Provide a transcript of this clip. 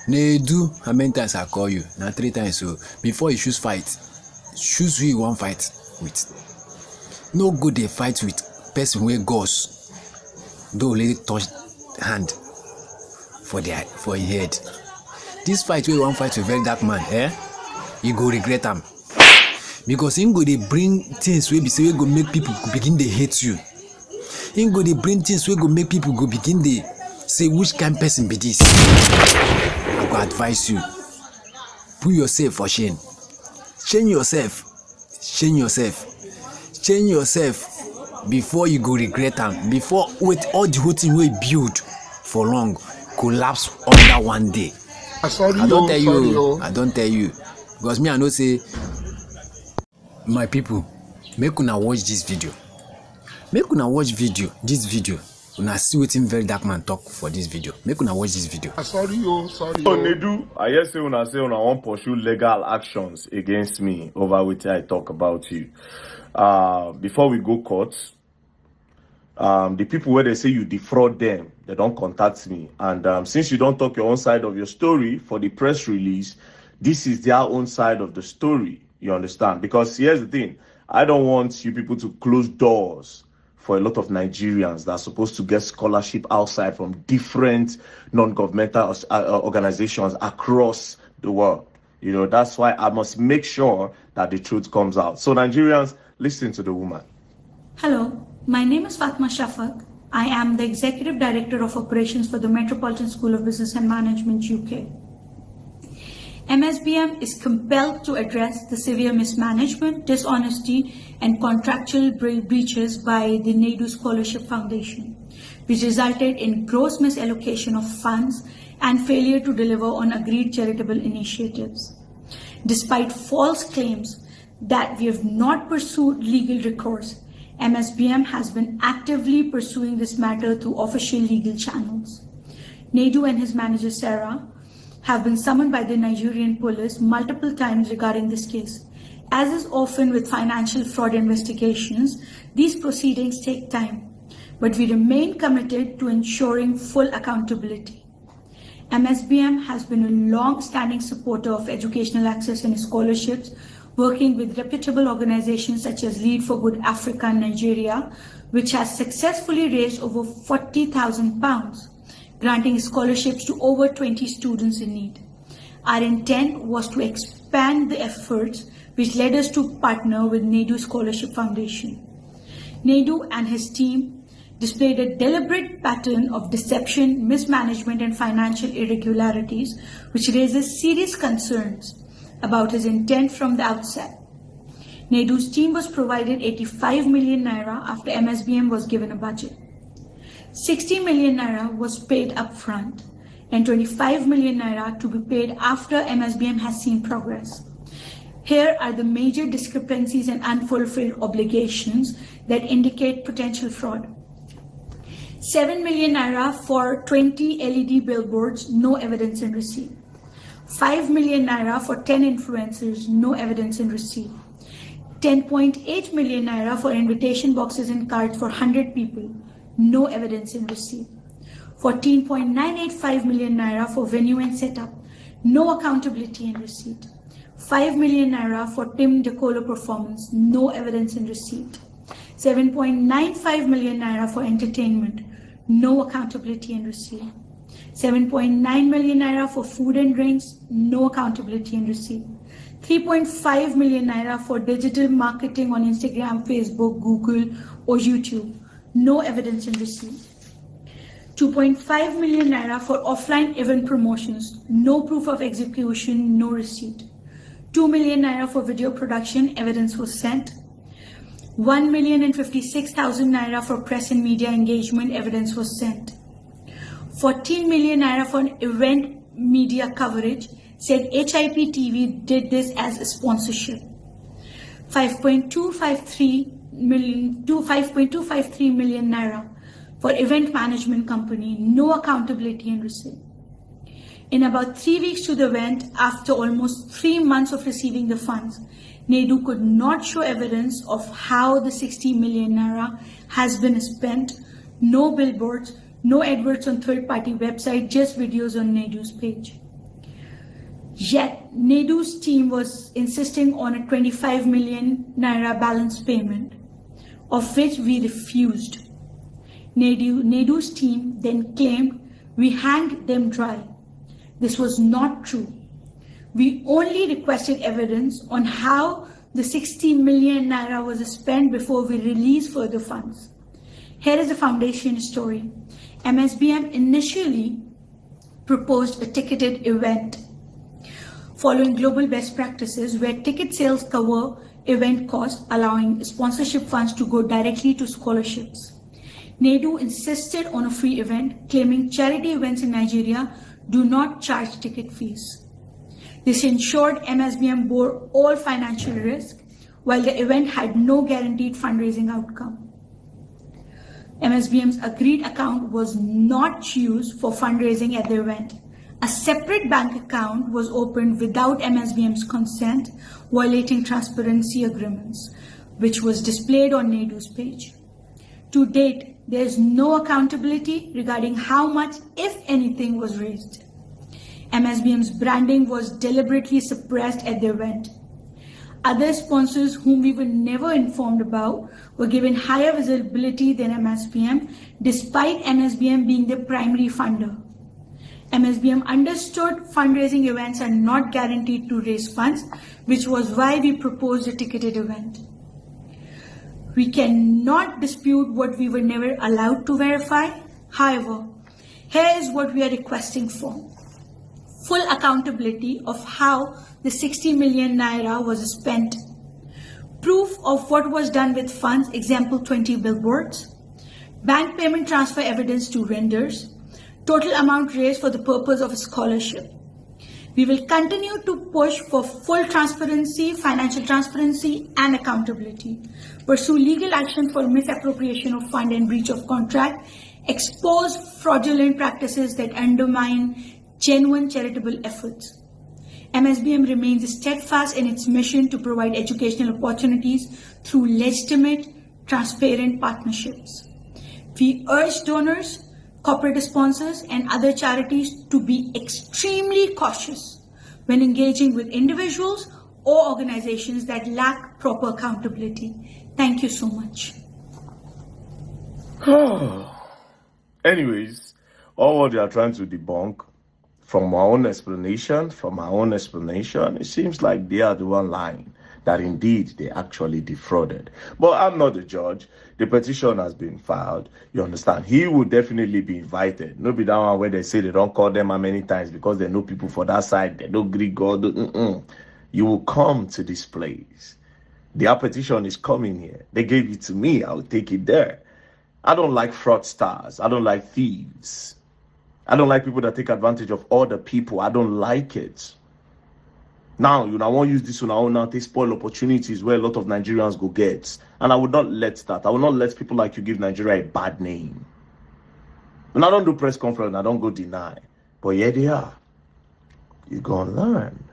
Nedu, how many times I call you? Now 3 times. So before you choose fight, choose who you want fight with. No go dey fight with person wey goes. Don't let it touch hand for him head. This fight wey you want fight with very dark man, you go regret am. Because him go dey bring things wey be say wey go make people begin dey hate you. Him go dey bring things wey go make people go begin dey say which kind person be this. I go advise you, put yourself for shame. Change yourself before you go regret am. Before with all the whole thing wey build for long collapse under one day. I don't tell you because me I know say my people, make una watch this video. This video. Una see wetin very dark man talk for this video. Make una watch this video. Sorry. Nedu, I hear say una wan pursue legal actions against me over wetin I talk about you. Before we go court, the people where they say you defraud them, they don't contact me. And since you don't talk your own side of your story for the press release, this is their own side of the story. You understand? Because here's the thing. I don't want you people to close doors for a lot of Nigerians that are supposed to get scholarship outside from different non-governmental organizations across the world. You know, that's why I must make sure that the truth comes out. So Nigerians, listen to the woman. Hello, my name is Fatma Shafak. I am the Executive Director of Operations for the Metropolitan School of Business and Management, UK. MSBM is compelled to address the severe mismanagement, dishonesty, and contractual breaches by the Nedu Scholarship Foundation, which resulted in gross misallocation of funds and failure to deliver on agreed charitable initiatives. Despite false claims that we have not pursued legal recourse, MSBM has been actively pursuing this matter through official legal channels. Nedu and his manager Sarah have been summoned by the Nigerian police multiple times regarding this case. As is often with financial fraud investigations, these proceedings take time, but we remain committed to ensuring full accountability. MSBM has been a long-standing supporter of educational access and scholarships, working with reputable organizations such as Lead for Good Africa in Nigeria, which has successfully raised over £40,000, granting scholarships to over 20 students in need. Our intent was to expand the efforts, which led us to partner with Nedu Scholarship Foundation. Nedu and his team displayed a deliberate pattern of deception, mismanagement, and financial irregularities, which raises serious concerns about his intent from the outset. Nedu's team was provided 85 million naira after MSBM was given a budget. 60 million naira was paid upfront and 25 million naira to be paid after MSBM has seen progress. Here are the major discrepancies and unfulfilled obligations that indicate potential fraud. 7 million naira for 20 LED billboards, no evidence in receipt. 5 million naira for 10 influencers, no evidence in receipt. 10.8 million naira for invitation boxes and cards for 100 people, no evidence in receipt. 14.985 million naira for venue and setup, no accountability in receipt. 5 million naira for Tim DeColo performance, no evidence in receipt. 7.95 million naira for entertainment, no accountability in receipt. 7.9 million naira for food and drinks, no accountability in receipt. 3.5 million naira for digital marketing on Instagram, Facebook, Google, or YouTube, no evidence in receipt. 2.5 million naira for offline event promotions, no proof of execution, no receipt. 2 million naira for video production, evidence was sent. 1,056,000 naira for press and media engagement, evidence was sent. 14 million naira for event media coverage, said HIP TV did this as a sponsorship. 5.253 million naira for event management company, no accountability and receipt. In about 3 weeks to the event, after almost 3 months of receiving the funds, Nedu could not show evidence of how the 60 million naira has been spent, no billboards, No adverts on third-party website, just videos on Nedu's page. Yet, Nedu's team was insisting on a 25 million naira balance payment, of which we refused. Nedu's team then claimed we hanged them dry. This was not true. We only requested evidence on how the 60 million naira was spent before we released further funds. Here is the foundation story. MSBM initially proposed a ticketed event following global best practices where ticket sales cover event costs, allowing sponsorship funds to go directly to scholarships. Nedu insisted on a free event, claiming charity events in Nigeria do not charge ticket fees. This ensured MSBM bore all financial risk, while the event had no guaranteed fundraising outcome. MSBM's agreed account was not used for fundraising at the event. A separate bank account was opened without MSBM's consent, violating transparency agreements, which was displayed on Nedu's page. To date, there is no accountability regarding how much, if anything, was raised. MSBM's branding was deliberately suppressed at the event. Other sponsors whom we were never informed about were given higher visibility than MSBM, despite MSBM being the primary funder. MSBM understood fundraising events are not guaranteed to raise funds, which was why we proposed a ticketed event. We cannot dispute what we were never allowed to verify. However, here is what we are requesting for. Full accountability of how the 60 million naira was spent. Proof of what was done with funds, example 20 billboards. Bank payment transfer evidence to vendors. Total amount raised for the purpose of a scholarship. We will continue to push for full transparency, financial transparency, and accountability. Pursue legal action for misappropriation of fund and breach of contract. Expose fraudulent practices that undermine genuine charitable efforts. MSBM remains steadfast in its mission to provide educational opportunities through legitimate, transparent partnerships. We urge donors, corporate sponsors, and other charities to be extremely cautious when engaging with individuals or organizations that lack proper accountability. Thank you so much. Anyways, all what they are trying to debunk from my own explanation, it seems like they are the one lying, that indeed they actually defrauded. But I'm not the judge. The petition has been filed. You understand? He will definitely be invited. No be that one where they say they don't call them how many times because they know people for that side. They don't Greek God. You will come to this place. Their petition is coming here. They gave it to me. I'll take it there. I don't like fraudsters. I don't like thieves. I don't like people that take advantage of other people. I don't like it. Now, I won't use this one now to spoil opportunities where a lot of Nigerians go get. And I would not let that. I will not let people like you give Nigeria a bad name. And I don't do press conference. I don't go deny. But yeah, they are. You're going to learn.